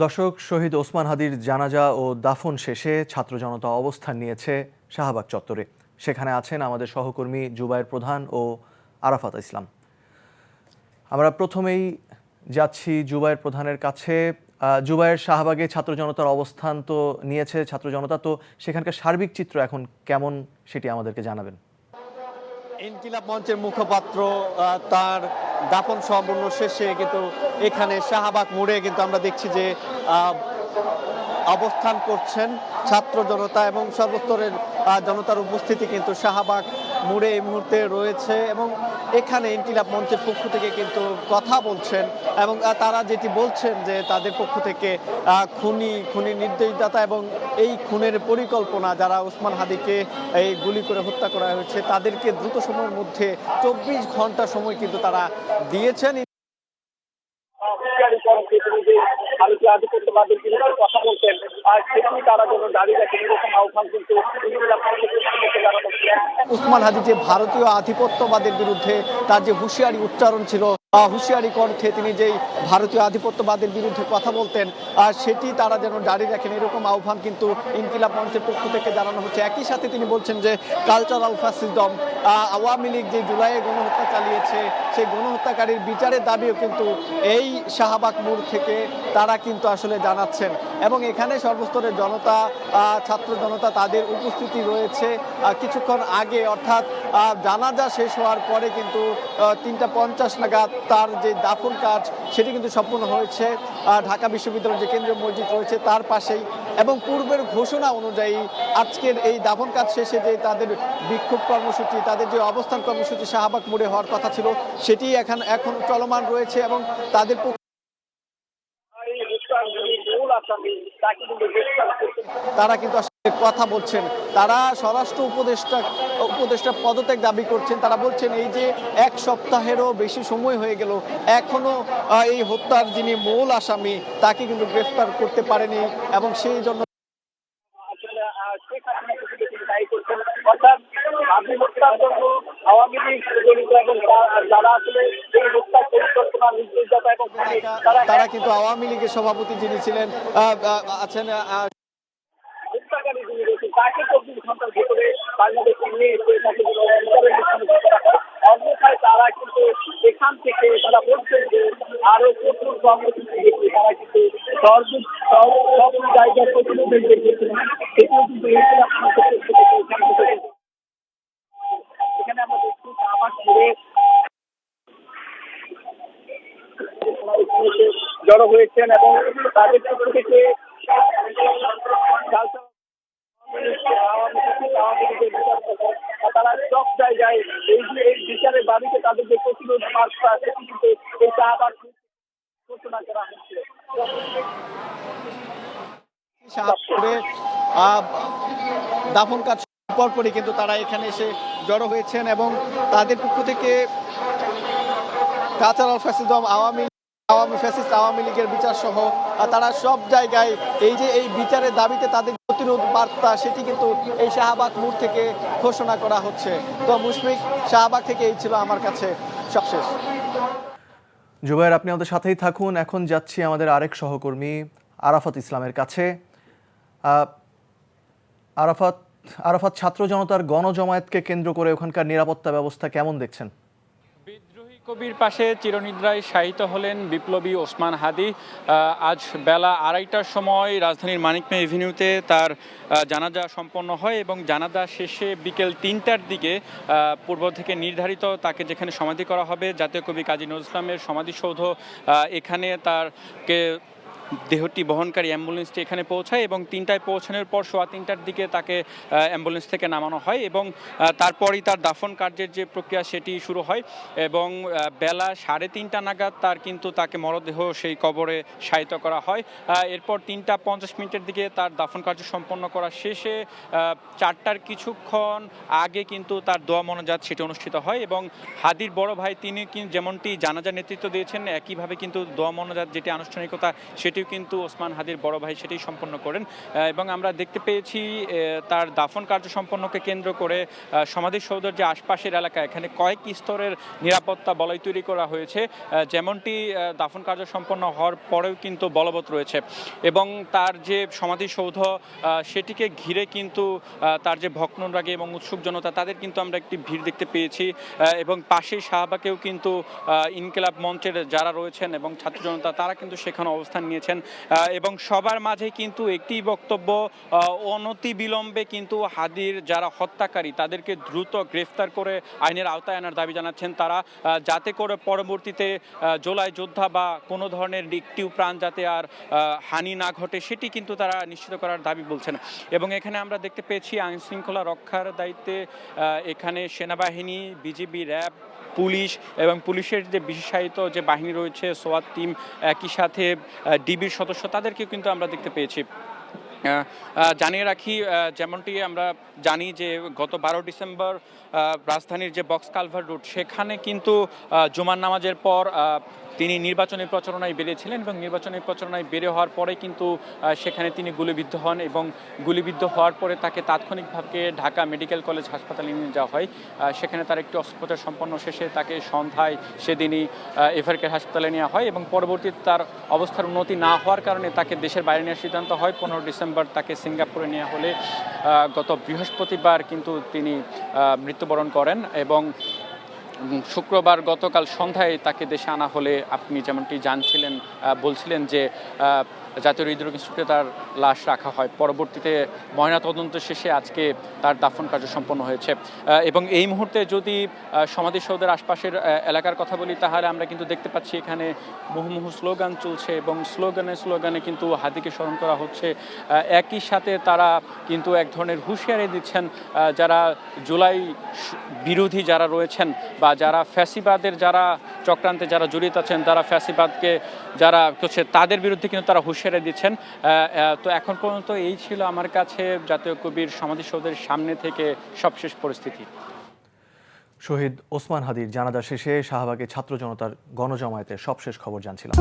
দর্শক, শহীদ ওসমান হাদির জানাজা ও দাফন শেষে ছাত্র জনতা অবস্থান নিয়েছে শাহবাগ চত্বরে। সেখানে আছেন আমাদের সহকর্মী জুবায়ের প্রধান ও আরাফাত ইসলাম। আমরা প্রথমেই যাচ্ছি জুবায়ের প্রধানের কাছে। জুবায়ের, শাহবাগে ছাত্র জনতার অবস্থান তো নিয়েছে ছাত্র জনতা, তো সেখানকার সার্বিক চিত্র এখন কেমন সেটি আমাদেরকে জানাবেন। ইনকিলাব মঞ্চের মুখপাত্র তার দাফন সম্পূর্ণ শেষে কিন্তু এখানে শাহবাগ মোড়ে কিন্তু আমরা দেখছি যে অবস্থান করছেন ছাত্র জনতা এবং সর্বস্তরের জনতার উপস্থিতি কিন্তু শাহবাগ মোড়ে এই মুহূর্তে রয়েছে এবং এখানে ইনকিলাব মঞ্চের পক্ষ থেকে কিন্তু কথা বলছেন এবং তারা যেটি বলছেন যে তাদের পক্ষ থেকে খুনি নির্দেশদাতা এবং এই খুনের পরিকল্পনা যারা ওসমান হাদিকে এই গুলি করে হত্যা করা হয়েছে তাদেরকে দ্রুত সময়ের মধ্যে 24 ঘন্টা সময় কিন্তু তারা দিয়েছেন। ভারতীয় আধিপত্যবাদের বিরুদ্ধে কথা বলতেন আর সেটি তারা যেন দাঁড়িয়ে রাখেন এরকম আহ্বান কিন্তু ওসমান হাদি যে ভারতীয় আধিপত্যবাদের বিরুদ্ধে তার যে হুঁশিয়ারি উচ্চারণ ছিল, হুঁশিয়ারি কণ্ঠে তিনি যেই ভারতীয় আধিপত্যবাদের বিরুদ্ধে কথা বলতেন আর সেটি তারা যেন জারি রাখেন এরকম আহ্বান কিন্তু ইনকিলাব মঞ্চের পক্ষ থেকে জানানো হচ্ছে। একই সাথে তিনি বলছেন যে কালচারাল ফ্যাসিজম, আওয়ামী লীগ যে জুলাইয়ে গণহত্যা চালিয়েছে সেই গণহত্যাকারীর বিচারের দাবিও কিন্তু এই শাহবাগ মোড় থেকে তারা কিন্তু আসলে জানাচ্ছেন এবং এখানে সর্বস্তরের জনতা, ছাত্র জনতা তাদের উপস্থিতি রয়েছে। কিছুক্ষণ আগে অর্থাৎ জানাজা শেষ হওয়ার পরে কিন্তু 3:50 নাগাদ তার যে দাফন কাজ সেটি কিন্তু সম্পূর্ণ হয়েছে ঢাকা বিশ্ববিদ্যালয়ের যে কেন্দ্রীয় মসজিদ রয়েছে তার পাশেই এবং পূর্বের ঘোষণা অনুযায়ী আজকের এই দাফন কাজ শেষে যে তাদের বিক্ষোভ কর্মসূচি, তাদের যে অবস্থান কর্মসূচি শাহবাগ মোড়ে হওয়ার কথা ছিল সেটি এখন চলমান রয়েছে এবং তাদের তারা কিন্তু আসলে কথা বলছেন। তারা স্বরাষ্ট্র উপদেষ্টা পদত্যাগ দাবি করছেন। তারা বলছেন এই যে 1 সপ্তাহেরও বেশি সময় হয়ে গেল এখনো এই হত্যার যিনি মূল আসামি তাকে কিন্তু গ্রেফতার করতে পারেনি এবং সেই জন্য আওয়ামী লীগ এবং যারা আসলে এই হত্যার পরিকল্পনা নির্দেশদাতা এবং তারা কিন্তু আওয়ামী লীগের সভাপতি যিনি ছিলেন আছেন হত্যাকারী যিনি রয়েছেন তাকে 24 ঘন্টার ভেতরে বাংলাদেশে নিয়ে এসে তাকে অন্যথায় তারা কিন্তু এখান থেকে তারা বলছেন যে আরো প্রচুর কর্মসূচি তারা কিন্তু সব জায়গায় প্রতিনিধি দেখিয়েছিলেন। সেটাও কিন্তু এখানে আমরা দেখছি শাহবাগ মোড়ে জড়ো হয়েছেন এবং তাদের পক্ষ থেকে তারা সব জায়গায় এই যে এই বিচারের দাবিতে তাদের যে প্রতিরোধ বার্তা সেটি কিন্তু এই শাহবাগ ঘোষণা করা হচ্ছে। শাহবাগে দাফন কাজ পরপরই কিন্তু তারা এখানে এসে জড়ো হয়েছেন এবং তাদের পক্ষ থেকে কালচারাল ফ্যাসিজম, আওয়ামী লীগের বিচার সহ তারা সব জায়গায় এই যে এই বিচারের দাবিতে তাদের প্রতিরোধ বার্তা সেটি কিন্তু এই শাহবাগ মোড় থেকে ঘোষণা করা হচ্ছে। তো মুশফিক, শাহবাগ থেকে এই ছিল আমার কাছে সবশেষ। জুবায়ের, আপনি আমাদের সাথেই থাকুন। এখন যাচ্ছি আমাদের আরেক সহকর্মী আরাফাত ইসলামের কাছে। আরাফাত, ছাত্র জনতার গণজমায়েতকে কেন্দ্র করে ওখানকার নিরাপত্তা ব্যবস্থা কেমন দেখছেন? বিদ্রোহী কবির পাশে চিরনিদ্রায় শায়িত হলেন বিপ্লবী ওসমান হাদি। আজ বেলা 2:30টার সময় রাজধানীর মানিক মে এভিনিউতে তার জানাজা সম্পন্ন হয় এবং জানাজা শেষে বিকেল 3টার দিকে পূর্ব থেকে নির্ধারিত তাকে যেখানে সমাধি করা হবে জাতীয় কবি কাজী নজরুল ইসলামের সমাধিসৌধ, এখানে তারকে দেহটি বহনকারী অ্যাম্বুলেন্সটি এখানে পৌঁছায় এবং 3টায় পৌঁছানোর পর 3:15টার দিকে তাকে অ্যাম্বুলেন্স থেকে নামানো হয় এবং তারপরই তার দাফন কার্যের যে প্রক্রিয়া সেটি শুরু হয় এবং বেলা 3:30টা নাগাদ তাকে মরদেহ সেই কবরে শায়িত করা হয়। এরপর 3:50 দিকে তার দাফন কার্য সম্পন্ন করা শেষে 4টার কিছুক্ষণ আগে কিন্তু তার দোয়া মোনাজাত সেটি অনুষ্ঠিত হয় এবং হাদির বড় ভাই তিনি যেমনটি জানাজার নেতৃত্ব দিয়েছেন একইভাবে কিন্তু দোয়া মোনাজাত যেটি আনুষ্ঠানিকতা সেটি সেটিও কিন্তু ওসমান হাদির বড় ভাই সেটি সম্পন্ন করেন এবং আমরা দেখতে পেয়েছি তার দাফন কার্য সম্পন্নকে কেন্দ্র করে সমাধিসৌধের যে আশপাশের এলাকা এখানে কয়েক স্তরের নিরাপত্তা বলয় তৈরি করা হয়েছে, যেমনটি দাফন কার্য সম্পন্ন হওয়ার পরেও কিন্তু বলবৎ রয়েছে এবং তার যে সমাধিসৌধ সেটিকে ঘিরে কিন্তু তার যে ভগ্নরাগী এবং উৎসুক জনতা তাদের কিন্তু আমরা একটি ভিড় দেখতে পেয়েছি এবং পাশেই শাহবাগেও কিন্তু ইনকিলাব মঞ্চের যারা রয়েছেন এবং ছাত্র জনতা তারা কিন্তু সেখানে অবস্থান নিয়েছেন এবং সবার মাঝে কিন্তু একটি বক্তব্য, অনতি বিলম্বে কিন্তু হাদির যারা হত্যাকারী তাদেরকে দ্রুত গ্রেফতার করে আইনের আওতায় আনার দাবি জানাচ্ছেন তারা, যাতে করে পরবর্তীতে জুলাই যোদ্ধা বা কোনো ধরনের একটিও প্রাণ যাতে আর হানি না ঘটে সেটি কিন্তু তারা নিশ্চিত করার দাবি বলছেন। এবং এখানে আমরা দেখতে পেয়েছি আইন শৃঙ্খলা রক্ষার দায়িত্বে এখানে সেনাবাহিনী, বিজিবি, র্যাব, পুলিশ এবং পুলিশের যে বিশেষায়িত যে বাহিনী রয়েছে সোয়াত টিম, একই সাথে ডিবির সদস্য তাদেরকে কিন্তু আমরা দেখতে পেয়েছি। জানিয়ে রাখি, যেমনটি আমরা জানি যে গত 12 ডিসেম্বর রাজধানীর যে বক্স কালভার রুট সেখানে কিন্তু জুমার নামাজের পর তিনি নির্বাচনী প্রচারণায় বেরিয়েছিলেন এবং নির্বাচনী প্রচারণায় বের হওয়ার পরে কিন্তু সেখানে তিনি গুলিবিদ্ধ হন এবং গুলিবিদ্ধ হওয়ার পরে তাকে তাৎক্ষণিকভাবে ঢাকা মেডিকেল কলেজ হাসপাতালে নিয়ে যাওয়া হয়। সেখানে তার একটি অস্ত্রোপচার সম্পন্ন শেষে তাকে সন্ধ্যায় সেদিনই এভারকেয়ার হাসপাতালে নেওয়া হয় এবং পরবর্তীতে তার অবস্থার উন্নতি না হওয়ার কারণে তাকে দেশের বাইরে নেওয়ার সিদ্ধান্ত হয়। 15 ডিসেম্বর তাকে সিঙ্গাপুরে নেওয়া হলে গত বৃহস্পতিবার কিন্তু তিনি মৃত্যুবরণ করেন এবং শুক্রবার গতকাল সন্ধ্যায় তাকে দেশে আনা হলে আপনি যেমনটি জানছিলেন, বলছিলেন যে জাতীয় হৃদরোগ ইনস্টিটিউটে তার লাশ রাখা হয়। পরবর্তীতে ময়নাতদন্ত শেষে আজকে তার দাফন কার্য সম্পন্ন হয়েছে এবং এই মুহূর্তে যদি সমাধিসৌধের আশপাশের এলাকার কথা বলি তাহলে আমরা কিন্তু দেখতে পাচ্ছি এখানে মুহুর্মুহু স্লোগান চলছে এবং স্লোগানে কিন্তু হাদিকে স্মরণ করা হচ্ছে। একই সাথে তারা কিন্তু এক ধরনের হুঁশিয়ারি দিচ্ছেন যারা জুলাই বিরোধী যারা রয়েছেন বা যারা ফ্যাসিবাদের যারা চক্রান্তে যারা জড়িত আছেন, তারা ফ্যাসিবাদকে যারা করছে তাদের বিরুদ্ধে কিন্তু তারা হুঁশিয়ারি দিচ্ছেন। তো এখন পর্যন্ত এই ছিল আমার কাছে জাতীয় কবির সমাধিসৌধের সামনে থেকে সবশেষ পরিস্থিতি। শহীদ ওসমান হাদির জানাজা শেষে শাহবাগে ছাত্র জনতার গণজমায়েতের সবশেষ খবর জানছিলাম।